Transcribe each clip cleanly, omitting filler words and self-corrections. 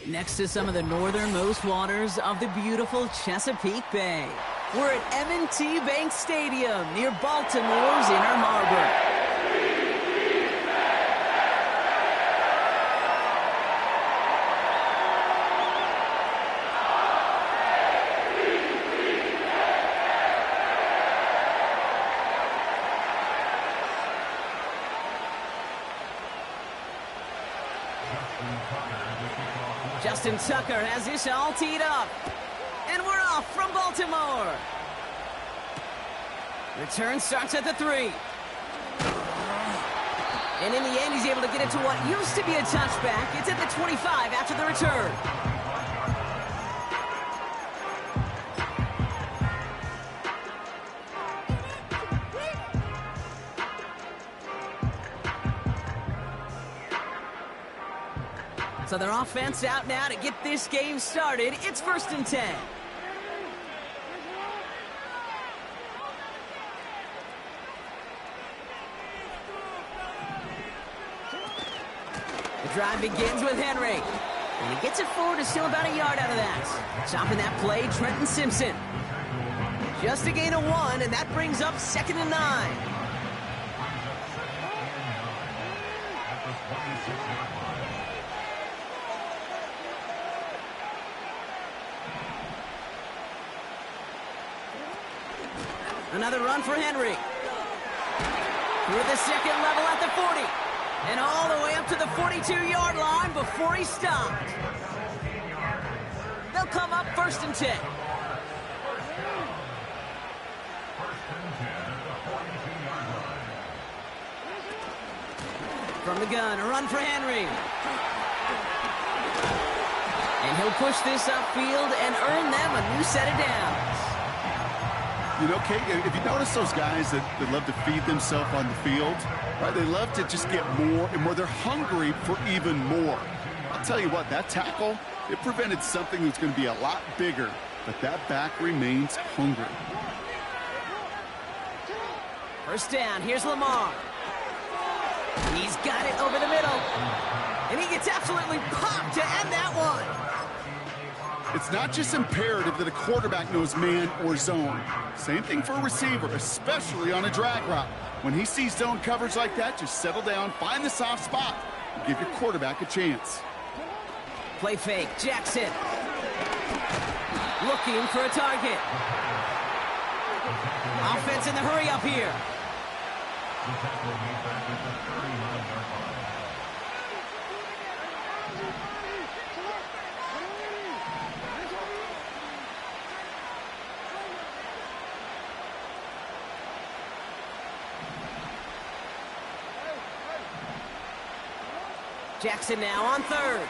Next to some of the northernmost waters of the beautiful Chesapeake Bay. We're at M&T Bank Stadium near Baltimore's Inner Harbor. Justin Tucker has this all teed up. And we're off from Baltimore. Return starts at the 3. And in the end, he's able to get it to what used to be a touchback. It's at the 25 after the return. So their offense out now to get this game started. It's 1st and 10. The drive begins with Henry. And he gets it forward to still about a yard out of that. Stopping that play, Trenton Simpson. Just a gain of 1, and that brings up 2nd and 9. Another run for Henry. Through the second level at the 40. And all the way up to the 42-yard line before he stopped. They'll come up 1st and 10. From the gun, a run for Henry. And he'll push this upfield and earn them a new set of downs. You know, Kate, if you notice those guys that love to feed themselves on the field, right? They love to just get more and more. They're hungry for even more. I'll tell you what, that tackle, it prevented something that's going to be a lot bigger, but that back remains hungry. 1st down, here's Lamar. He's got it over the middle. And he gets absolutely popped to end that one. It's not just imperative that a quarterback knows man or zone. Same thing for a receiver, especially on a drag route. When he sees zone coverage like that, just settle down, find the soft spot, and give your quarterback a chance. Play fake, Jackson. Looking for a target. Offense in the hurry up here. Jackson now on 3rd.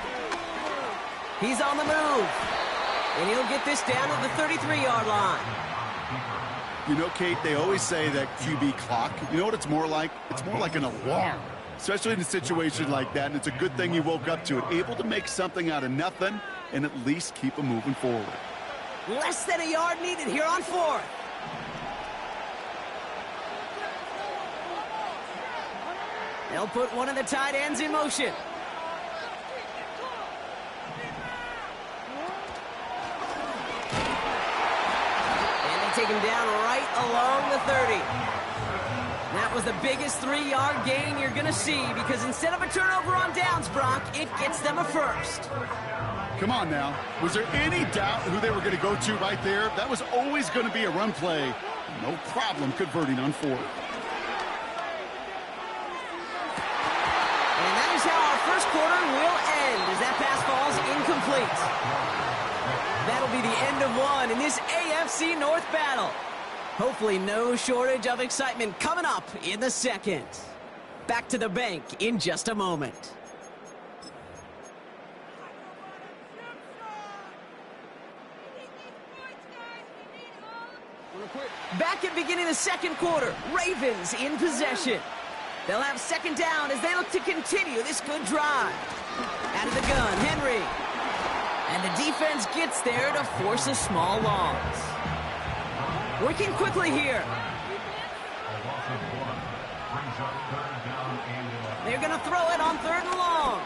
He's on the move. And he'll get this down to the 33-yard line. You know, Kate, they always say that QB clock, you know what it's more like? It's more like an alarm, especially in a situation like that. And it's a good thing you woke up to it, able to make something out of nothing and at least keep them moving forward. Less than a yard needed here on 4th. They'll put one of the tight ends in motion. Take him down right along the 30. That was the biggest 3-yard gain you're going to see because instead of a turnover on downs, Brock, it gets them a 1st. Come on now. Was there any doubt who they were going to go to right there? That was always going to be a run play. No problem converting on 4th. And that is how our 1st quarter will end as that pass falls incomplete. That'll be the end of one in this AFC North battle. Hopefully no shortage of excitement coming up in the 2nd. Back to the bank in just a moment. Back at beginning of the 2nd quarter, Ravens in possession. They'll have 2nd down as they look to continue this good drive. Out of the gun, Henry. And the defense gets there to force a small loss. Working quickly here. They're going to throw it on 3rd and long.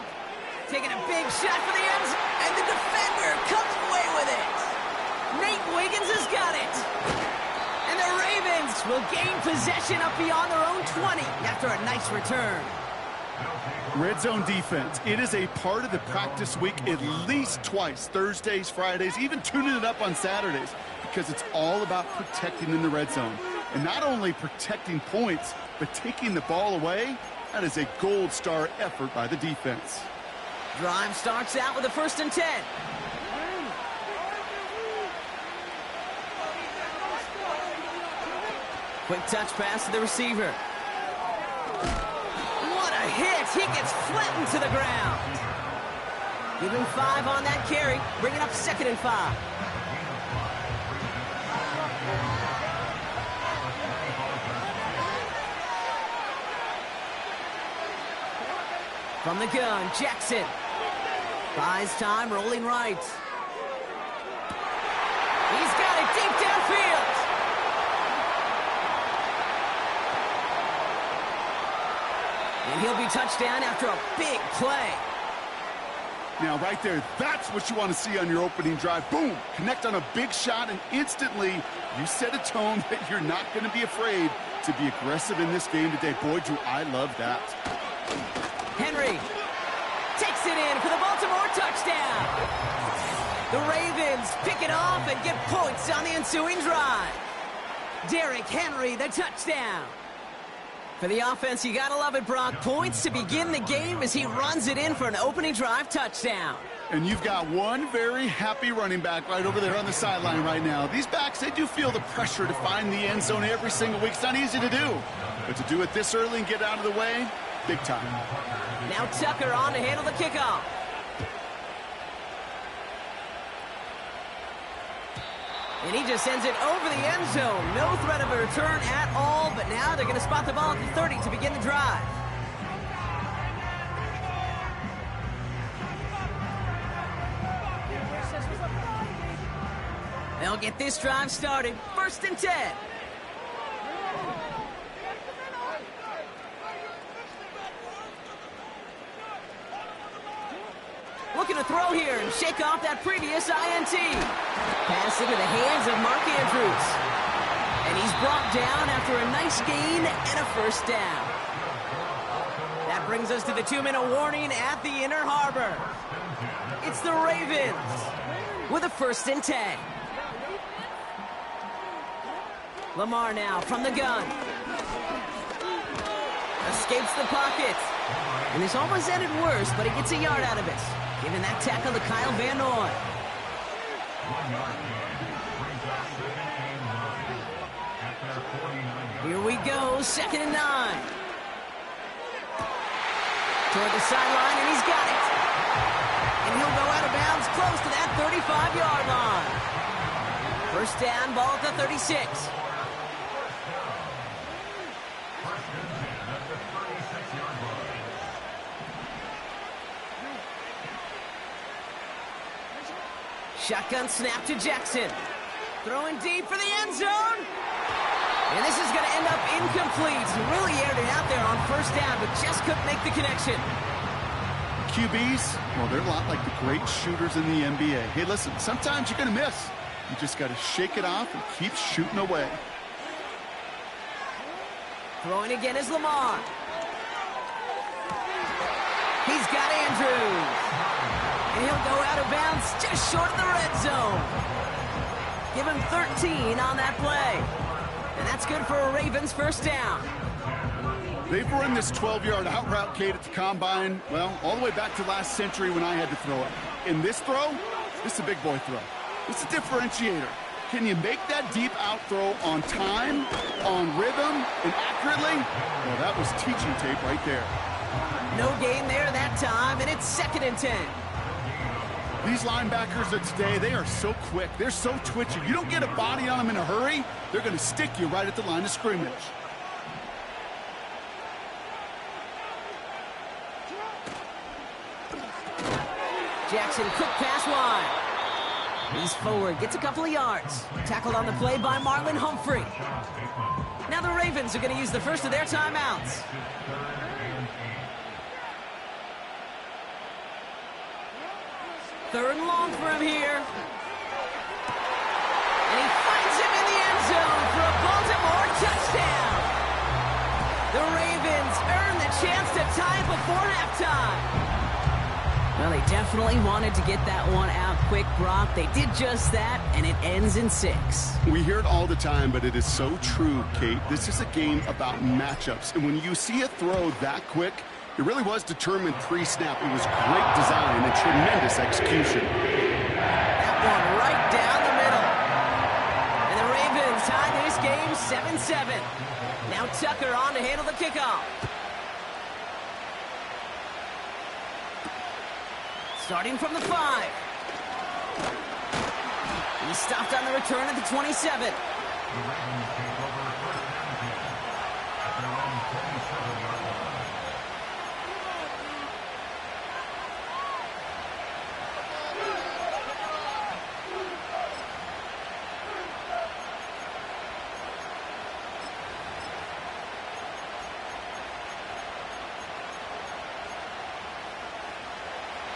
Taking a big shot for the ends, and the defender comes away with it. Nate Wiggins has got it. And the Ravens will gain possession up beyond their own 20 after a nice return. Red zone defense. It is a part of the practice week at least twice, Thursdays, Fridays, even tuning it up on Saturdays, because it's all about protecting in the red zone. And not only protecting points, but taking the ball away. That is a gold star effort by the defense. Drive starts out with a 1st and 10. Quick touch pass to the receiver. What a hit! He gets flattened to the ground. Give him 5 on that carry. Bring it up 2nd and 5. From the gun, Jackson. Buys time, rolling right. He's got it deep downfield. And he'll be touchdown after a big play. Now, right there, that's what you want to see on your opening drive. Boom! Connect on a big shot, and instantly you set a tone that you're not going to be afraid to be aggressive in this game today. Boy, do I love that. Henry takes it in for the Baltimore touchdown. The Ravens pick it off and get points on the ensuing drive. Derrick Henry, the touchdown. For the offense, you gotta love it, Brock. Points to begin the game as he runs it in for an opening drive touchdown. And you've got one very happy running back right over there on the sideline right now. These backs, they do feel the pressure to find the end zone every single week. It's not easy to do. But to do it this early and get out of the way, big time. Now Tucker on to handle the kickoff. And he just sends it over the end zone. No threat of a return at all, but now they're going to spot the ball at the 30 to begin the drive. They'll get this drive started. 1st and 10. Looking to throw here and shake off that previous INT. Pass into the hands of Mark Andrews. And he's brought down after a nice gain and a 1st down. That brings us to the 2-minute warning at the Inner Harbor. It's the Ravens with a 1st and 10. Lamar now from the gun. Escapes the pocket. And this almost ended worse, but he gets a yard out of it. Giving that tackle to Kyle Van Noy. Here we go, 2nd and 9. Toward the sideline, and he's got it. And he'll go out of bounds close to that 35-yard line. 1st down, ball at the 36. Shotgun snap to Jackson. Throwing deep for the end zone. And this is going to end up incomplete. He really aired it out there on 1st down, but just couldn't make the connection. QBs, well, they're a lot like the great shooters in the NBA. Hey, listen, sometimes you're going to miss. You just got to shake it off and keep shooting away. Throwing again is Lamar. He's got Andrews. And he'll go out of bounds just short of the red zone. Give him 13 on that play. And that's good for a Ravens 1st down. They've run this 12-yard out route, Kate, at the combine, well, all the way back to last century when I had to throw it. In this throw, this is a big boy throw. It's a differentiator. Can you make that deep out throw on time, on rhythm, and accurately? Well, that was teaching tape right there. No gain there that time, and it's 2nd and 10. These linebackers of today, they are so quick. They're so twitchy. You don't get a body on them in a hurry, they're going to stick you right at the line of scrimmage. Jackson, quick pass wide. He's forward, gets a couple of yards. Tackled on the play by Marlon Humphrey. Now the Ravens are going to use the first of their timeouts. 3rd and long for him here. And he finds him in the end zone for a Baltimore touchdown. The Ravens earn the chance to tie before halftime. Well, they definitely wanted to get that one out quick, Brock. They did just that, and it ends in 6. We hear it all the time, but it is so true, Kate. This is a game about matchups. And when you see a throw that quick, it really was determined pre-snap. It was great design and tremendous execution. That one right down the middle. And the Ravens tie this game 7-7. Now Tucker on to handle the kickoff. Starting from the 5. He stopped on the return at the 27.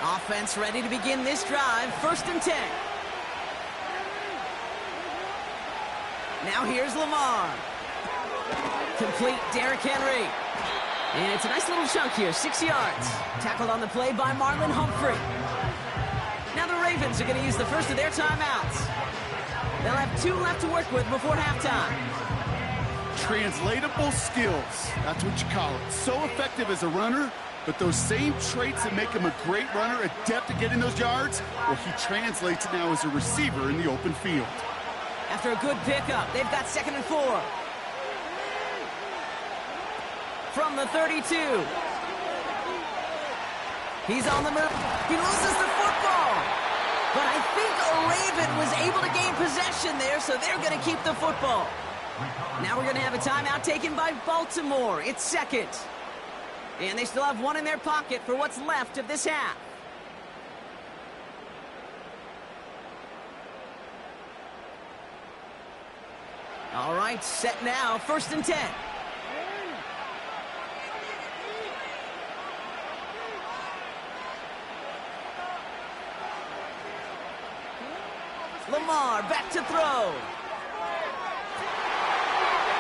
Offense ready to begin this drive. 1st and 10. Now here's Lamar. Complete Derrick Henry. And it's a nice little chunk here, 6 yards. Tackled on the play by Marlon Humphrey. Now the Ravens are going to use the first of their timeouts. They'll have 2 left to work with before halftime. Translatable skills. That's what you call it. So effective as a runner, but those same traits that make him a great runner, adept at getting those yards, well, he translates it now as a receiver in the open field. After a good pickup, they've got 2nd and 4. From the 32. He's on the move. He loses the football. But I think a Raven was able to gain possession there, so they're going to keep the football. Now we're going to have a timeout taken by Baltimore. It's 2nd. And they still have 1 in their pocket for what's left of this half. All right, set now. 1st and 10. Lamar back to throw.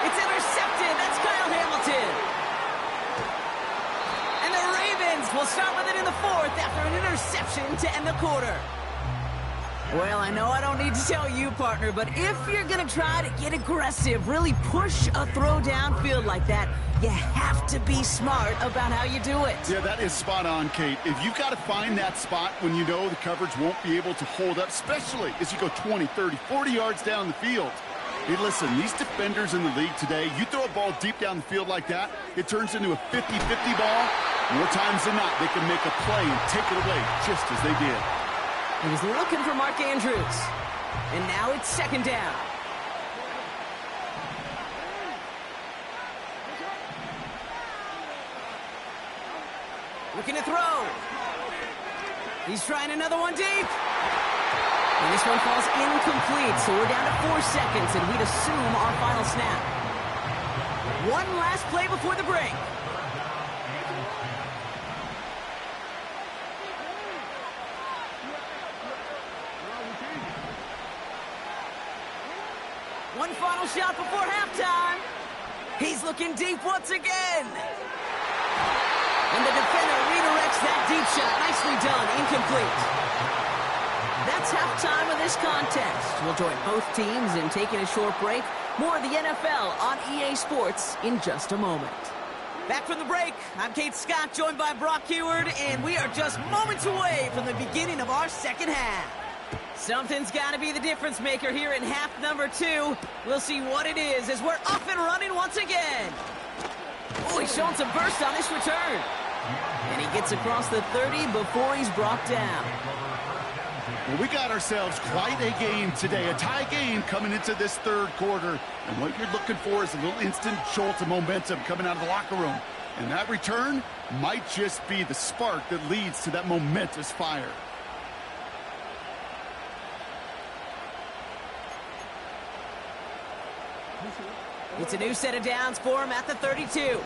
It's intercepted. That's Kyle Hamilton. And the Ravens will start with it in the 4th after an interception to end the quarter. Well, I know I don't need to tell you, partner, but if you're going to try to get aggressive, really push a throw downfield like that, you have to be smart about how you do it. Yeah, that is spot on, Kate. If you've got to find that spot when you know the coverage won't be able to hold up, especially as you go 20, 30, 40 yards down the field. Hey, listen, these defenders in the league today, you throw a ball deep down the field like that, it turns into a 50-50 ball. More times than not, they can make a play and take it away just as they did. He was looking for Mark Andrews. And now it's 2nd down. Looking to throw. He's trying another one deep. And this one falls incomplete, so we're down to 4 seconds, and we'd assume our final snap. One last play before the break. One final shot before halftime. He's looking deep once again. And the defender redirects that deep shot. Nicely done. Incomplete. That's halftime of this contest. We'll join both teams in taking a short break. More of the NFL on EA Sports in just a moment. Back from the break, I'm Kate Scott, joined by Brock Heward, and we are just moments away from the beginning of our second half. Something's got to be the difference maker here in half number 2. We'll see what it is as we're up and running once again. Oh, he's showing some burst on this return. And he gets across the 30 before he's brought down. Well, we got ourselves quite a game today, a tie game coming into this 3rd quarter. And what you're looking for is a little instant jolt of momentum coming out of the locker room. And that return might just be the spark that leads to that momentous fire. It's a new set of downs for him at the 32.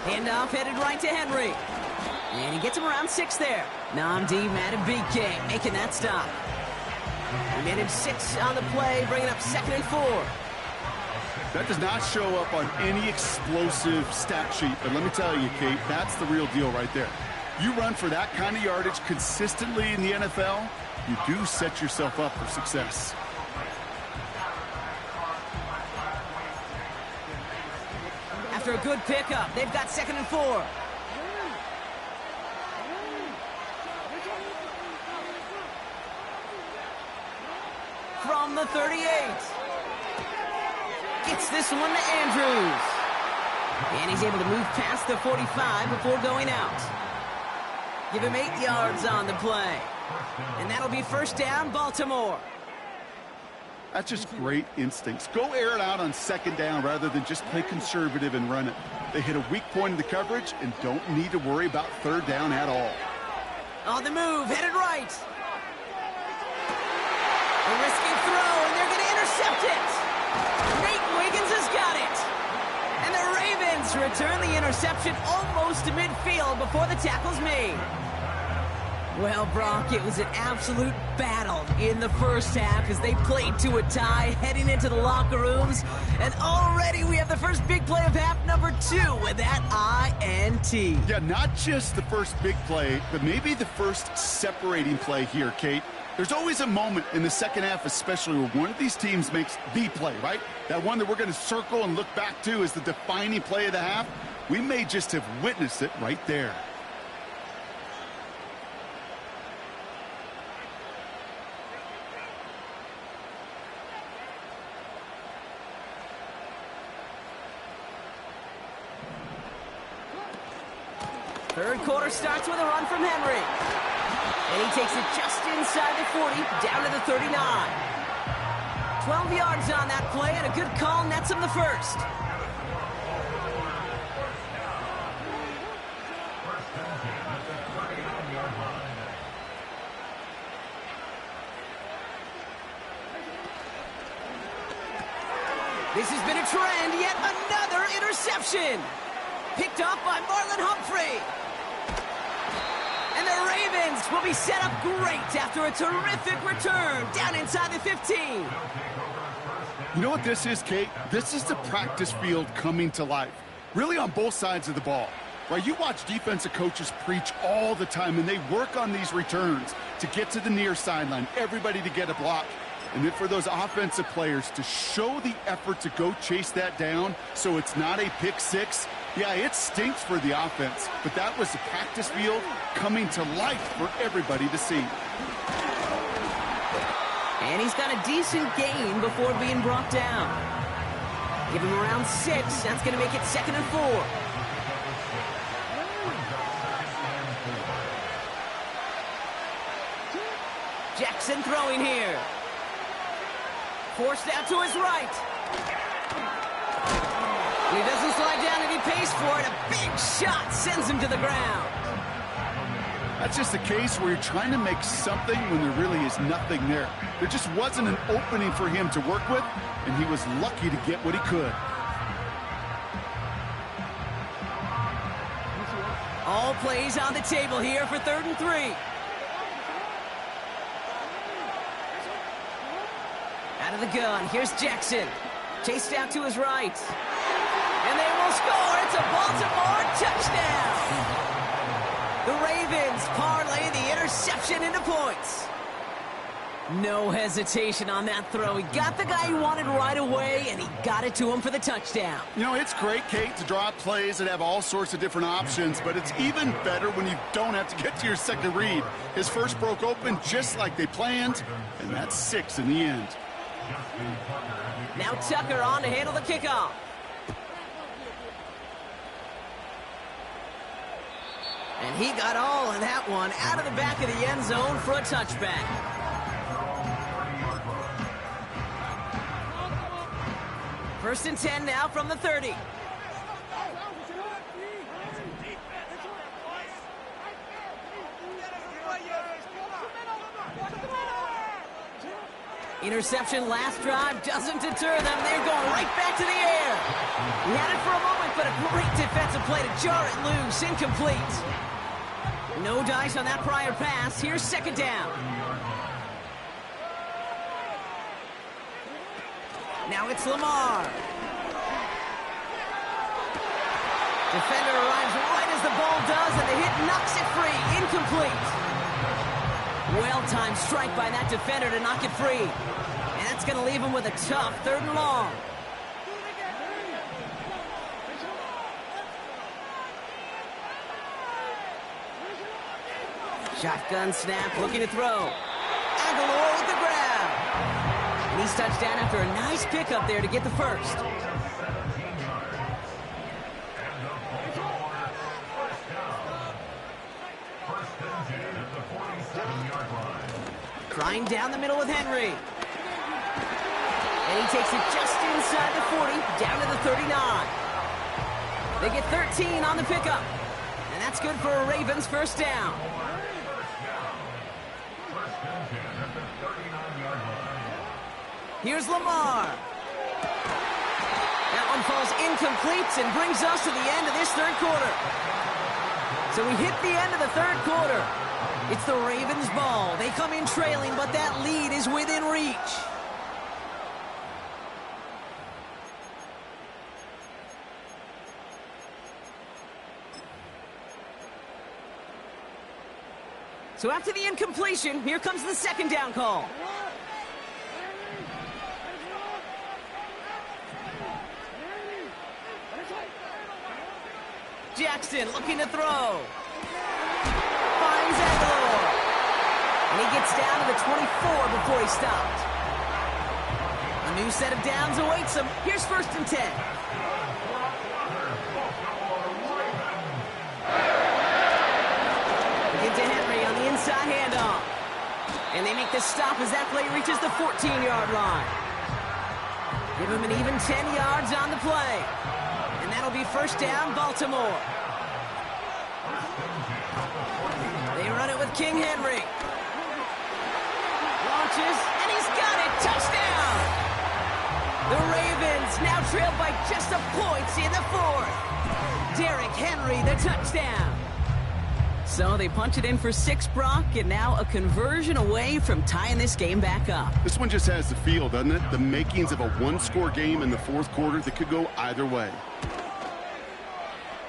Handoff headed right to Henry. And he gets him around 6 there. Namdi Matabike making that stop. He made him 6 on the play, bringing up 2nd and 4. That does not show up on any explosive stat sheet, but let me tell you, Kate, that's the real deal right there. You run for that kind of yardage consistently in the NFL, you do set yourself up for success. After a good pickup, they've got 2nd and 4. From the 38. Gets this one to Andrews. And he's able to move past the 45 before going out. Give him 8 yards on the play. And that'll be 1st down, Baltimore. That's just great instincts. Go air it out on 2nd down rather than just play conservative and run it. They hit a weak point in the coverage and don't need to worry about 3rd down at all. On the move, headed right. A risky throw, and they're going to intercept it. Nate Wiggins has got it. And the Ravens return the interception almost to midfield before the tackle's made. Well, Brock, it was an absolute battle in the first half as they played to a tie, heading into the locker rooms. And already we have the first big play of half number 2 with that INT. Yeah, not just the first big play, but maybe the first separating play here, Kate. There's always a moment in the second half, especially where one of these teams makes the play, right? That one that we're going to circle and look back to as the defining play of the half. We may just have witnessed it right there. Third quarter starts with a run from Henry. And he takes it just inside the 40, down to the 39. 12 yards on that play, and a good call nets him the first. This has been a trend, yet another interception. Picked off by Marlon Humphrey. And the Ravens will be set up great after a terrific return down inside the 15. You know what this is, Kate? This is the practice field coming to life. Really on both sides of the ball. Right, you watch defensive coaches preach all the time, and they work on these returns to get to the near sideline, everybody to get a block. And then for those offensive players to show the effort to go chase that down so it's not a pick six. Yeah, it stinks for the offense, but that was the practice field coming to life for everybody to see. And he's got a decent gain before being brought down. Give him around 6. That's going to make it 2nd and 4. Jackson throwing here. Forced out to his right. He doesn't slide down and he pays for it. A big shot sends him to the ground. That's just a case where you're trying to make something when there really is nothing there. There just wasn't an opening for him to work with, and he was lucky to get what he could. All plays on the table here for 3rd and 3. Out of the gun, here's Jackson. Chased out to his right. And they will score. It's a Baltimore touchdown. The Ravens parlay the interception into points. No hesitation on that throw. He got the guy he wanted right away, and he got it to him for the touchdown. You know, it's great, Kate, to draw plays that have all sorts of different options, but it's even better when you don't have to get to your second read. His first broke open just like they planned, and that's 6 in the end. Now Tucker on to handle the kickoff. And he got all of that one out of the back of the end zone for a touchback. First and 10 now from the 30. Interception last drive doesn't deter them. They're going right back to the air. He had it for a moment, but a Great defensive play to jar it loose. Incomplete. No dice on that prior pass. Here's second down. Now it's Lamar. Defender arrives right as the ball does, and the hit knocks it free. Incomplete. Well-timed strike by that defender to knock it free. And that's going to leave him with a tough 3rd and long. Shotgun snap, looking to throw. Aguilar with the grab. And he's touched down after a nice pickup there to get the first. Trying down the middle with Henry. And he takes it just inside the 40, down to the 39. They get 13 on the pickup. And that's good for a Ravens first down. Here's Lamar. That one falls incomplete and brings us to the end of this 3rd quarter. So we hit the end of the 3rd quarter. It's the Ravens' ball. They come in trailing, but that lead is within reach. So after the incompletion, here comes the 2nd down call. Jackson looking to throw. Finds Aguilar. And he gets down to the 24 before he stopped. A new set of downs awaits him. Here's 1st and 10. Into Henry on the inside handoff. And they make the stop as that play reaches the 14-yard line. Give him an even 10 yards on the play. And that'll be first down, Baltimore. They run it with King Henry. Launches, and he's got it. Touchdown! The Ravens now trail by just a point in the 4th. Derrick Henry, the touchdown. So they punch it in for 6, Brock, and now a conversion away from tying this game back up. This one just has the feel, doesn't it? The makings of a 1-score game in the 4th quarter that could go either way.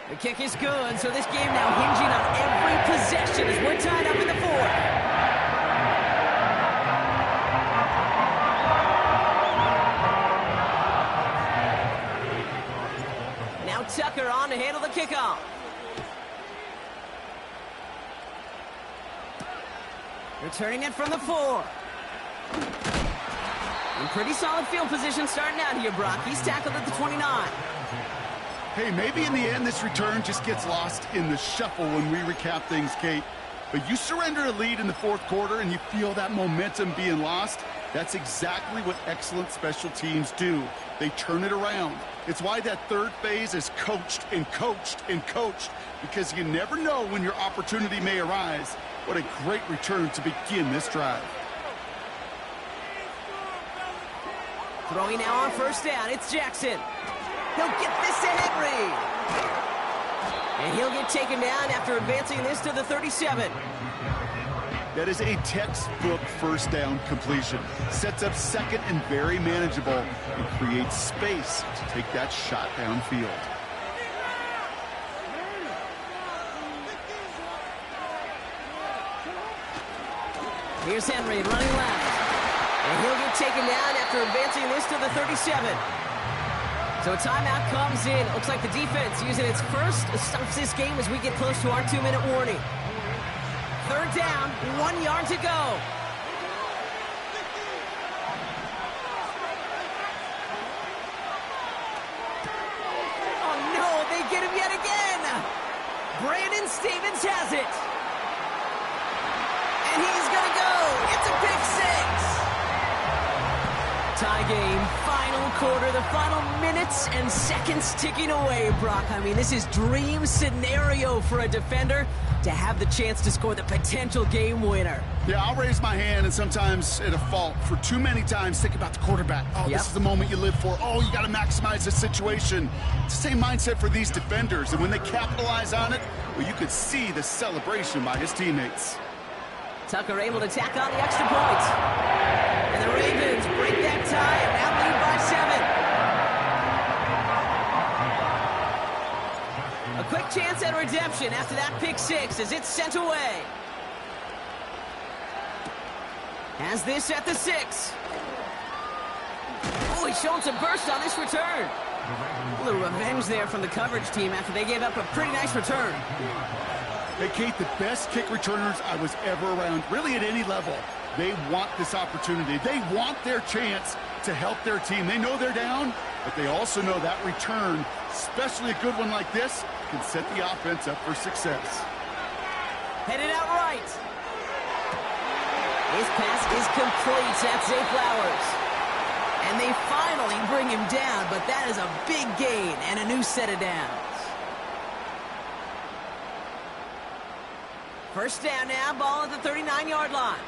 The kick is good, so this game now hinging on every possession as we're tied up in the 4th. Now Tucker on to handle the kickoff. Returning it from the 4. In pretty solid field position starting out here, Brock. He's tackled at the 29. Hey, maybe in the end this return just gets lost in the shuffle when we recap things, Kate. But you surrender a lead in the 4th quarter and you feel that momentum being lost. That's exactly what excellent special teams do. They turn it around. It's why that 3rd phase is coached and coached and coached, because you never know when your opportunity may arise. What a great return to begin this drive. Throwing now on first down, it's Jackson. He'll get this to Henry. And he'll get taken down after advancing this to the 37. That is a textbook first down completion. Sets up 2nd and very manageable, and creates space to take that shot downfield. Here's Henry running left. And he'll get taken down after advancing this to the 37. So a timeout comes in. Looks like the defense using its first stops this game as we get close to our 2-minute warning. 3rd down, 1 yard to go. Oh no, they get him yet again. Brandon Stevens has it. And he's gonna go. It's a pick 6. Tie game, final quarter, the final minutes and seconds ticking away, Brock. I mean, this is dream scenario for a defender to have the chance to score the potential game winner. Yeah, I'll raise my hand, and sometimes at a fault for too many times think about the quarterback. Oh, This is the moment you live for. Oh, you got to maximize the situation. It's the same mindset for these defenders, and when they capitalize on it, well, you could see the celebration by his teammates. Tucker able to tack on the extra point. And the Ravens break that tie and now lead by 7. A quick chance at redemption after that pick six as it's sent away. Has this at the 6. Oh, he's showing some burst on this return. A little revenge there from the coverage team after they gave up a pretty nice return. Hey, Kate, the best kick returners I was ever around, really at any level, they want this opportunity. They want their chance to help their team. They know they're down, but they also know that return, especially a good one like this, can set the offense up for success. Headed out right. His pass is complete. That's Zay Flowers. And they finally bring him down, but that is a big gain and a new set of downs. First down now, ball at the 39-yard line.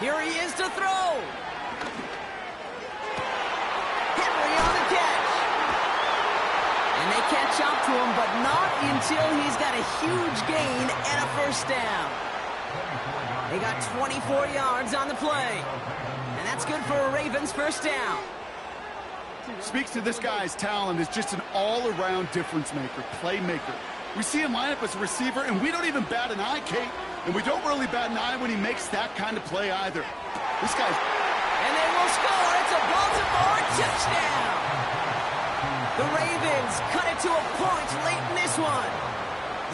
Here he is to throw. Henry on the catch. And they catch up to him, but not until he's got a huge gain and a first down. They got 24 yards on the play. And that's good for a Ravens first down. Speaks to this guy's talent as just an all-around difference maker, playmaker. We see him line up as a receiver, and we don't even bat an eye, Kate. And we don't really bat an eye when he makes that kind of play either. This guy's... And they will score. It's a Baltimore touchdown. The Ravens cut it to a point late in this one.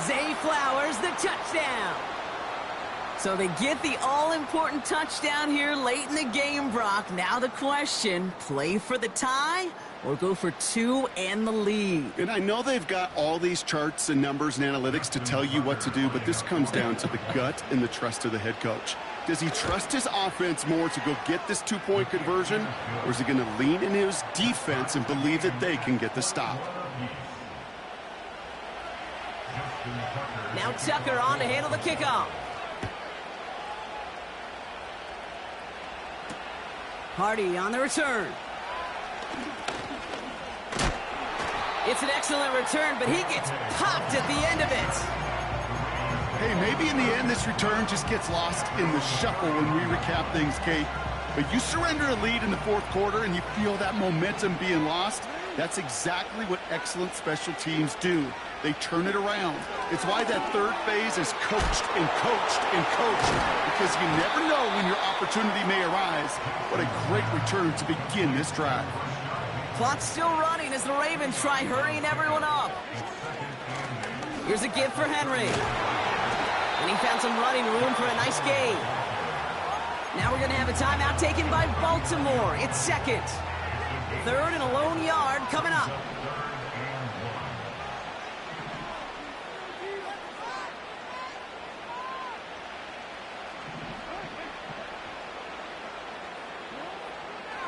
Zay Flowers, the touchdown. So they get the all-important touchdown here late in the game, Brock. Now the question, play for the tie or go for 2 and the lead? And I know they've got all these charts and numbers and analytics to tell you what to do, but this comes down to the gut and the trust of the head coach. Does he trust his offense more to go get this 2-point conversion, or is he going to lean in his defense and believe that they can get the stop? Now Tucker on to handle the kickoff. Hardy on the return. It's an excellent return, but he gets popped at the end of it. Hey, maybe in the end this return just gets lost in the shuffle when we recap things, Kate. But you surrender a lead in the fourth quarter and you feel that momentum being lost. That's exactly what excellent special teams do. They turn it around. It's why that third phase is coached and coached and coached, because you never know when your opportunity may arise. What a great return to begin this drive. Clock's still running as the Ravens try hurrying everyone up. Here's a give for Henry. And he found some running room for a nice gain. Now we're going to have a timeout taken by Baltimore. It's second. Third and a lone yard coming up.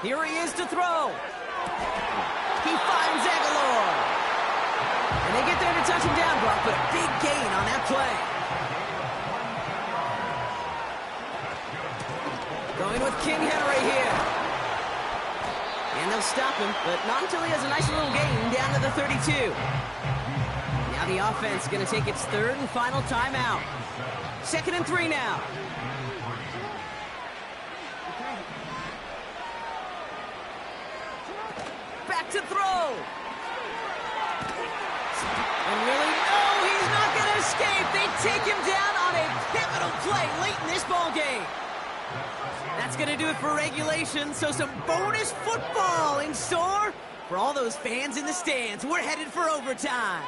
Here he is to throw. He finds Aguilar. And they get there to touch him down, Brock, but a big gain on that play. Going with King Henry here. And they'll stop him, but not until he has a nice little gain down to the 32. Now the offense is going to take its third and final timeout. 2nd and 3 now. To throw. And really, no, he's not going to escape. They take him down on a pivotal play late in this ball game. That's going to do it for regulation. So some bonus football in store for all those fans in the stands. We're headed for overtime.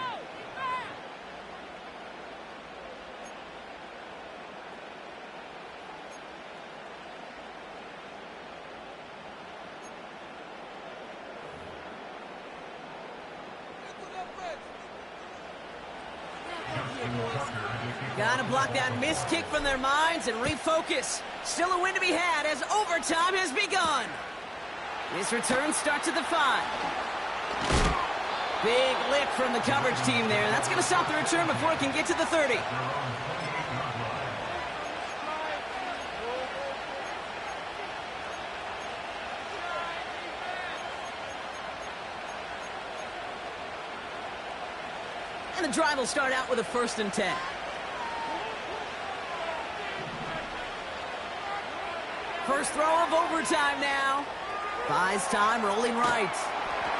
Gotta block that missed kick from their minds and refocus. Still a win to be had as overtime has begun. This return starts at the 5. Big lift from the coverage team there. That's going to stop the return before it can get to the 30. And the drive will start out with a 1st and 10. First throw of overtime now. Buys time, rolling right.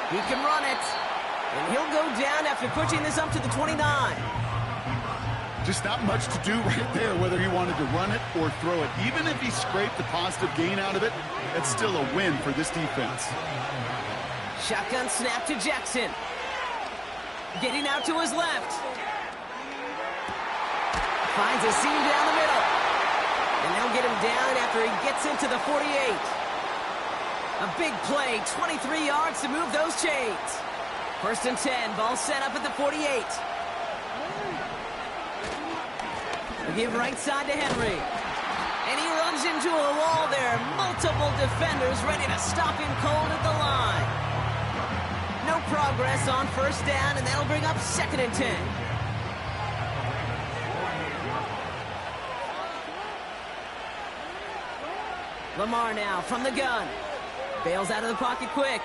He can run it. And he'll go down after pushing this up to the 29. Just not much to do right there, whether he wanted to run it or throw it. Even if he scraped the positive gain out of it, it's still a win for this defense. Shotgun snap to Jackson. Getting out to his left. Finds a seam down the middle. And they'll get him down after he gets into the 48. A big play, 23 yards to move those chains. 1st and 10, ball set up at the 48. We'll give right side to Henry. And he runs into a wall there. Multiple defenders ready to stop him cold at the line. No progress on 1st down, and that'll bring up 2nd and 10. Lamar now from the gun. Bails out of the pocket quick.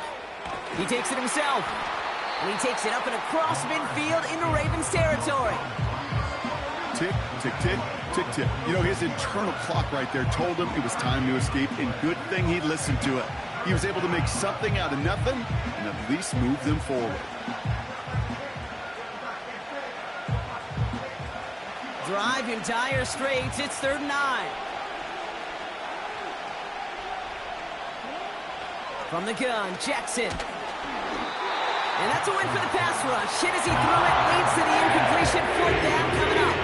He takes it himself. And he takes it up and across midfield into Ravens territory. Tick, tick, tick, tick, tick. You know, his internal clock right there told him it was time to escape, and good thing he listened to it. He was able to make something out of nothing and at least move them forward. Drive in dire straits. It's 3rd and 9. From the gun, Jackson. And that's a win for the pass rush. Hit as he threw it, leads to the incompletion. 4th down coming up.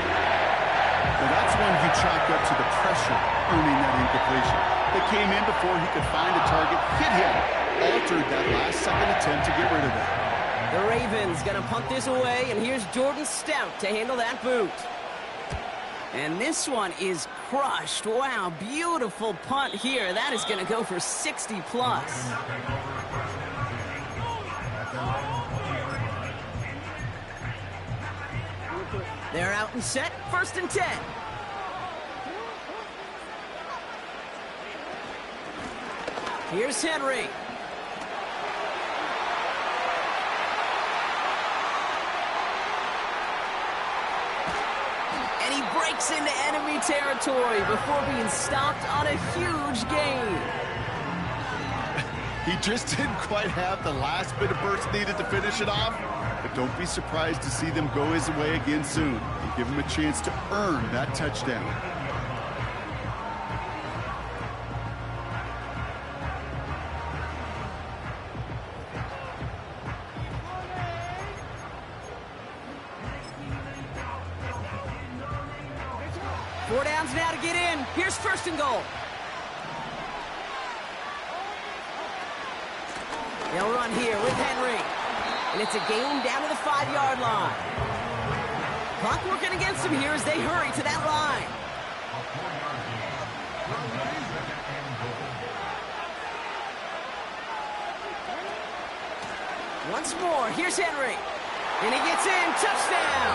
Well, that's one he chalked up to the pressure, earning that incompletion. They came in before he could find a target, hit him, altered that last-second attempt to get rid of it. The Ravens gonna punt this away, and here's Jordan Stout to handle that boot. And this one is crushed. Wow, beautiful punt here. That is gonna go for 60 plus. They're out and set, 1st and 10. Here's Henry. And he breaks into enemy territory before being stopped on a huge gain. He just didn't quite have the last bit of burst needed to finish it off. But don't be surprised to see them go his way again soon and give him a chance to earn that touchdown. Four downs now to get in. Here's 1st and goal. They'll run here with Henry. And it's a gain down to the 5-yard line. Clock working against them here as they hurry to that line. Once more, here's Henry. And he gets in, touchdown.